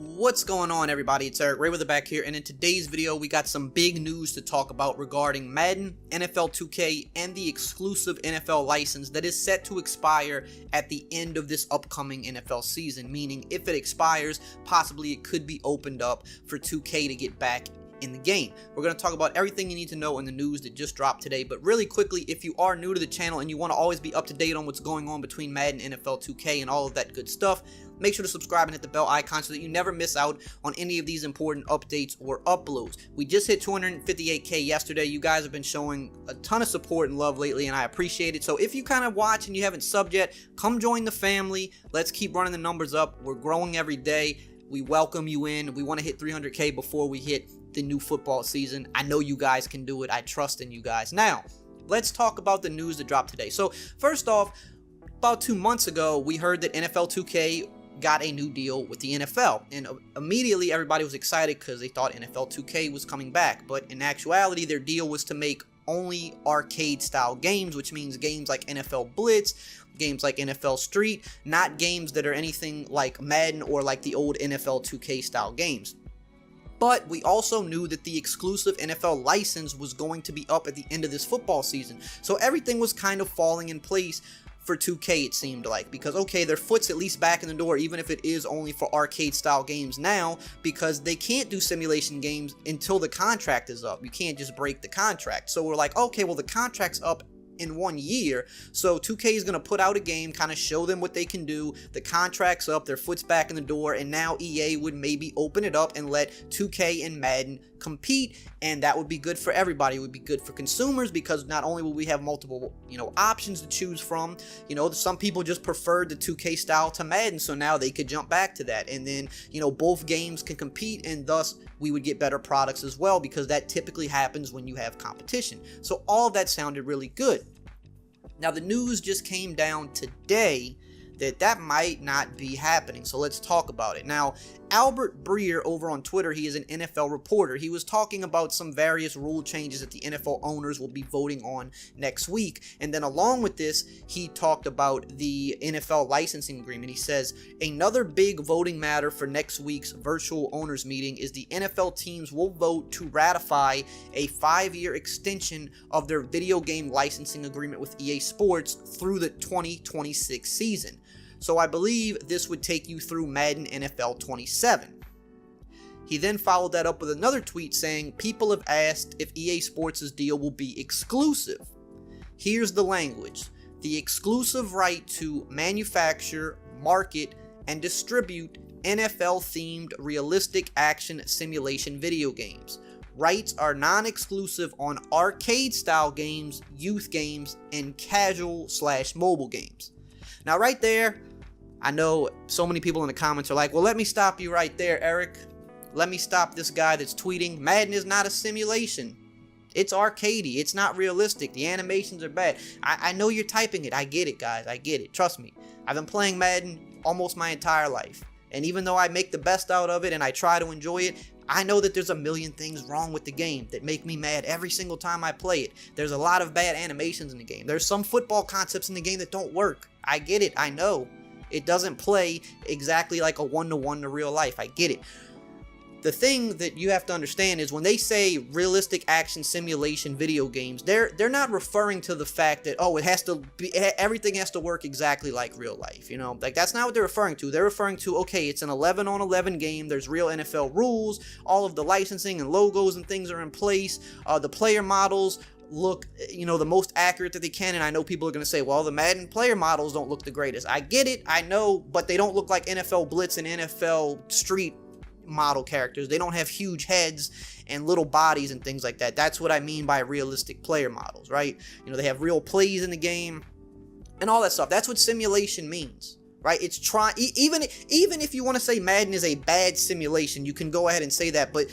What's going on, everybody? It's EricRayweather back here, and in today's video we got some big news to talk about regarding Madden, NFL 2K, and the exclusive NFL license that is set to expire at the end of this upcoming NFL season, meaning if it expires, possibly it could be opened up for 2K to get back in the game. We're going to talk about everything you need to know in the news that just dropped today, but really quickly, if you are new to the channel and you want to always be up to date on what's going on between Madden, NFL 2K, and all of that good stuff, make sure to subscribe and hit the bell icon so that you never miss out on any of these important updates or uploads. We just hit 258K yesterday. You guys have been showing a ton of support and love lately, and I appreciate it. So if you kind of watch and you haven't subbed yet, come join the family. Let's keep running the numbers up. We're growing every day. We welcome you in. We want to hit 300K before we hit the new football season. I know you guys can do it. I trust in you guys. Now, let's talk about the news that dropped today. So first off, about 2 months ago, we heard that NFL 2K got a new deal with the NFL, and immediately everybody was excited because they thought NFL 2K was coming back, but in actuality their deal was to make only arcade style games, which means games like NFL Blitz, games like NFL Street, not games that are anything like Madden or like the old NFL 2K style games. But we also knew that the exclusive NFL license was going to be up at the end of this football season, so everything was kind of falling in place for 2K, it seemed like, because okay, their foot's at least back in the door, even if it is only for arcade style games now, because they can't do simulation games until the contract is up. You can't just break the contract. So we're like, okay, well, the contract's up in 1 year, so 2K is going to put out a game, kind of show them what they can do. The contract's up, their foot's back in the door, and now EA would maybe open it up and let 2K and Madden compete, and that would be good for everybody. It would be good for consumers, because not only will we have multiple, options to choose from, some people just preferred the 2K style to Madden, so now they could jump back to that, and then, both games can compete, and thus we would get better products as well, because that typically happens when you have competition. So all of that sounded really good. Now the news just came down today that might not be happening, so let's talk about it. Now, Albert Breer over on Twitter, he is an NFL reporter. He was talking about some various rule changes that the NFL owners will be voting on next week, and then along with this, he talked about the NFL licensing agreement. He says, another big voting matter for next week's virtual owners meeting is the NFL teams will vote to ratify a 5-year extension of their video game licensing agreement with EA Sports through the 2026 season. So I believe this would take you through Madden NFL 27. He then followed that up with another tweet saying, people have asked if EA Sports' deal will be exclusive. Here's the language. The exclusive right to manufacture, market, and distribute NFL-themed realistic action simulation video games. Rights are non-exclusive on arcade-style games, youth games, and casual/mobile games. Now right there, I know so many people in the comments are like, well, let me stop you right there, Eric. Let me stop this guy that's tweeting. Madden is not a simulation. It's arcadey. It's not realistic. The animations are bad. I know you're typing it. I get it, guys. I get it. Trust me. I've been playing Madden almost my entire life. And even though I make the best out of it and I try to enjoy it, I know that there's a million things wrong with the game that make me mad every single time I play it. There's a lot of bad animations in the game. There's some football concepts in the game that don't work. I get it. I know. It doesn't play exactly like a one-to-one to real life. I get it. The thing that you have to understand is when they say realistic action simulation video games, they're not referring to the fact that, oh, it has to be, everything has to work exactly like real life, like that's not what they're referring to. They're referring to, okay, it's an 11-on-11 game, there's real NFL rules, all of the licensing and logos and things are in place, the player models look, the most accurate that they can, and I know people are going to say, well, the Madden player models don't look the greatest. I get it, I know, but they don't look like NFL Blitz and NFL Street model characters. They don't have huge heads and little bodies and things like that. That's what I mean by realistic player models, right? They have real plays in the game and all that stuff. That's what simulation means, right? It's even if you want to say Madden is a bad simulation, you can go ahead and say that, but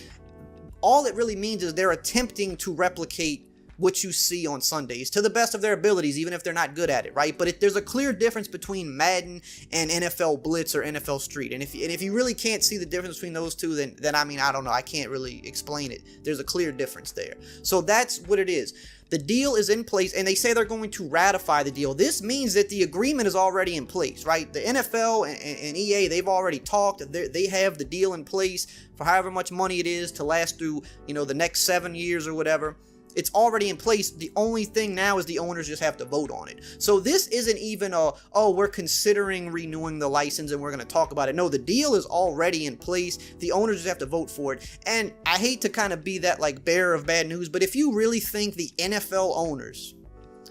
all it really means is they're attempting to replicate what you see on Sundays to the best of their abilities, even if they're not good at it, right? But there's a clear difference between Madden and NFL Blitz or NFL Street. And if you really can't see the difference between those two, then I mean, I don't know. I can't really explain it. There's a clear difference there. So that's what it is. The deal is in place, and they say they're going to ratify the deal. This means that the agreement is already in place, right? The NFL and EA, they've already talked. They have the deal in place for however much money it is to last through, the next 7 years or whatever. It's already in place. The only thing now is the owners just have to vote on it. So this isn't even we're considering renewing the license and we're going to talk about it. No, the deal is already in place. The owners just have to vote for it. And I hate to kind of be that like bearer of bad news, but if you really think the NFL owners,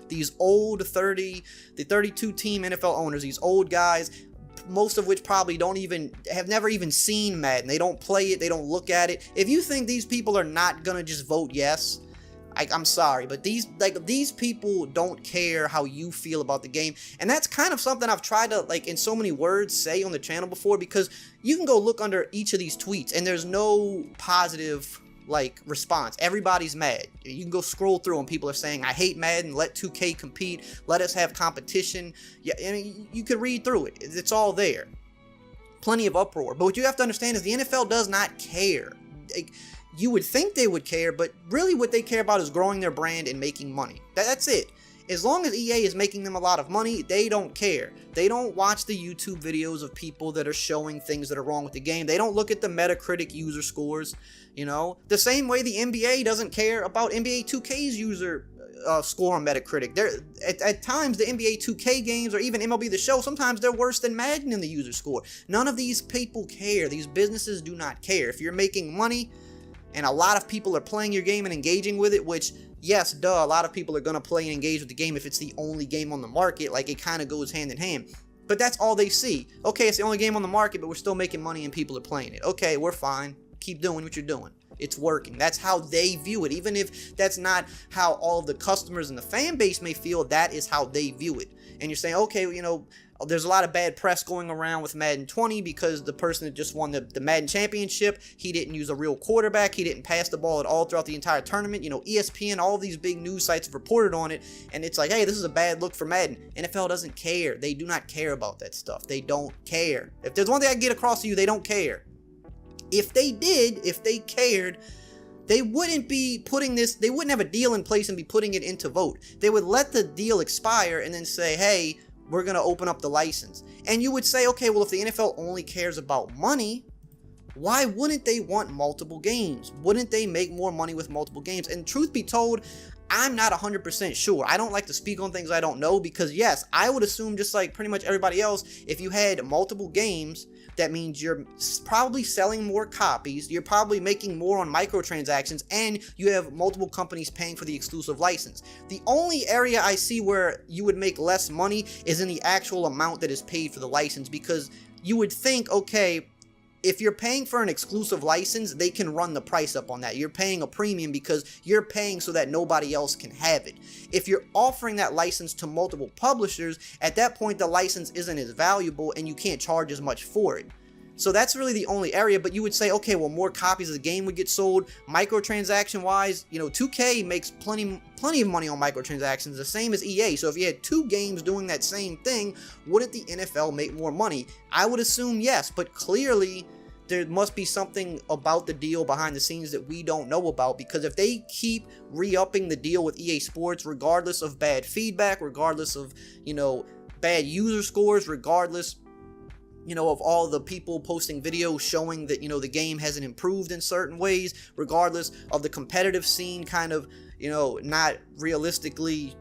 these old the 32 team NFL owners, these old guys, most of which probably have never even seen Madden. They don't play it. They don't look at it. If you think these people are not going to just vote yes, I'm sorry, but these people don't care how you feel about the game. And that's kind of something I've tried to, in so many words, say on the channel before, because you can go look under each of these tweets and there's no positive response. Everybody's mad. You can go scroll through and people are saying, I hate Madden, let 2K compete, let us have competition. Yeah, I mean, you could read through it. It's all there. Plenty of uproar. But what you have to understand is the NFL does not care. You would think they would care, but really what they care about is growing their brand and making money. That's it. As long as EA is making them a lot of money, they don't care. They don't watch the YouTube videos of people that are showing things that are wrong with the game. They don't look at the Metacritic user scores, The same way the NBA doesn't care about NBA 2K's user score on Metacritic. At times, the NBA 2K games or even MLB The Show, sometimes they're worse than Madden in the user score. None of these people care. These businesses do not care. If you're making money, and a lot of people are playing your game and engaging with it, which, yes, a lot of people are going to play and engage with the game if it's the only game on the market. It kind of goes hand in hand. But that's all they see. Okay, it's the only game on the market, but we're still making money and people are playing it. Okay, we're fine. Keep doing what you're doing. It's working. That's how they view it. Even if that's not how all of the customers and the fan base may feel, that is how they view it. And you're saying, okay, there's a lot of bad press going around with Madden 20 because the person that just won the Madden championship, he didn't use a real quarterback. He didn't pass the ball at all throughout the entire tournament. ESPN, all of these big news sites have reported on it. And it's like, hey, this is a bad look for Madden. NFL doesn't care. They do not care about that stuff. They don't care. If there's one thing I can get across to you, they don't care. If they did, if they cared, they wouldn't be they wouldn't have a deal in place and be putting it into vote. They would let the deal expire and then say, hey, we're going to open up the license. And you would say, okay, well, if the NFL only cares about money, why wouldn't they want multiple games? Wouldn't they make more money with multiple games? And truth be told, I'm not 100% sure. I don't like to speak on things I don't know because, yes, I would assume just like pretty much everybody else, if you had multiple games, that means you're probably selling more copies, you're probably making more on microtransactions, and you have multiple companies paying for the exclusive license. The only area I see where you would make less money is in the actual amount that is paid for the license, because you would think, okay, if you're paying for an exclusive license, they can run the price up on that. You're paying a premium because you're paying so that nobody else can have it. If you're offering that license to multiple publishers, at that point the license isn't as valuable and you can't charge as much for it. So that's really the only area, but you would say, okay, well, more copies of the game would get sold. Microtransaction wise, 2K makes plenty of money on microtransactions, the same as EA. So if you had two games doing that same thing, wouldn't the NFL make more money? I would assume yes, but clearly there must be something about the deal behind the scenes that we don't know about, because if they keep re-upping the deal with EA Sports, regardless of bad feedback, regardless of, bad user scores, regardless of all the people posting videos showing that, the game hasn't improved in certain ways, regardless of the competitive scene kind of, not realistically,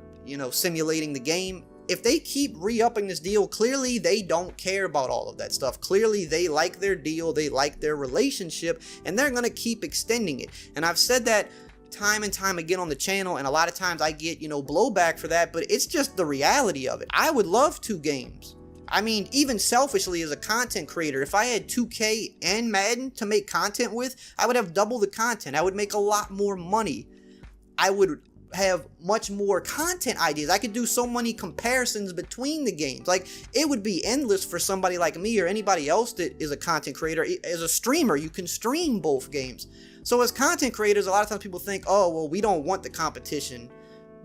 simulating the game. If they keep re-upping this deal, clearly they don't care about all of that stuff. Clearly they like their deal, they like their relationship, and they're going to keep extending it. And I've said that time and time again on the channel, and a lot of times I get, blowback for that, but it's just the reality of it. I would love two games. I mean, even selfishly as a content creator, if I had 2K and Madden to make content with, I would have double the content. I would make a lot more money. I would have much more content ideas. I could do so many comparisons between the games. It would be endless for somebody like me or anybody else that is a content creator. As a streamer, you can stream both games. So as content creators, a lot of times people think, oh, well, we don't want the competition.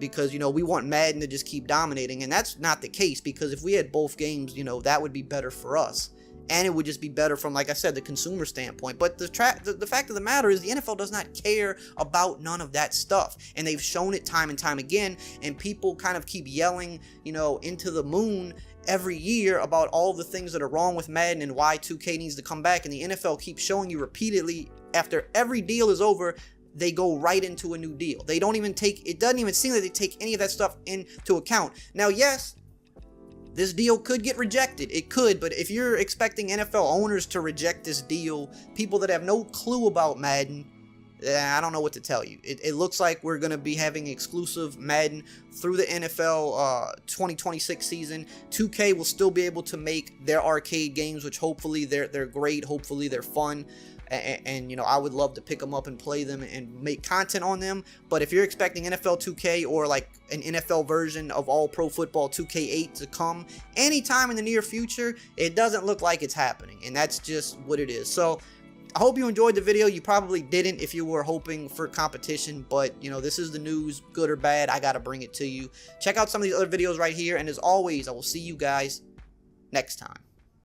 because, you know, we want Madden to just keep dominating, and that's not the case, because if we had both games, you know, that would be better for us. And it would just be better from, like I said, the consumer standpoint. But the fact of the matter is the NFL does not care about none of that stuff. And they've shown it time and time again. And people kind of keep yelling, you know, into the moon every year about all the things that are wrong with Madden and why 2K needs to come back. And the NFL keeps showing you repeatedly, after every deal is over, they go right into a new deal. They don't even take, it doesn't even seem that they take any of that stuff into account. Now, yes, this deal could get rejected. It could, but if you're expecting NFL owners to reject this deal, people that have no clue about Madden, I don't know what to tell you. It looks like we're going to be having exclusive Madden through the NFL 2026 season. 2K will still be able to make their arcade games, which hopefully they're great. Hopefully they're fun. And you know, I would love to pick them up and play them and make content on them. But if you're expecting NFL 2K or like an NFL version of All Pro Football 2K8 to come anytime in the near future, it doesn't look like it's happening. And that's just what it is. So I hope you enjoyed the video. You probably didn't if you were hoping for competition, but you know, this is the news, good or bad. I got to bring it to you. Check out some of these other videos right here. And as always, I will see you guys next time.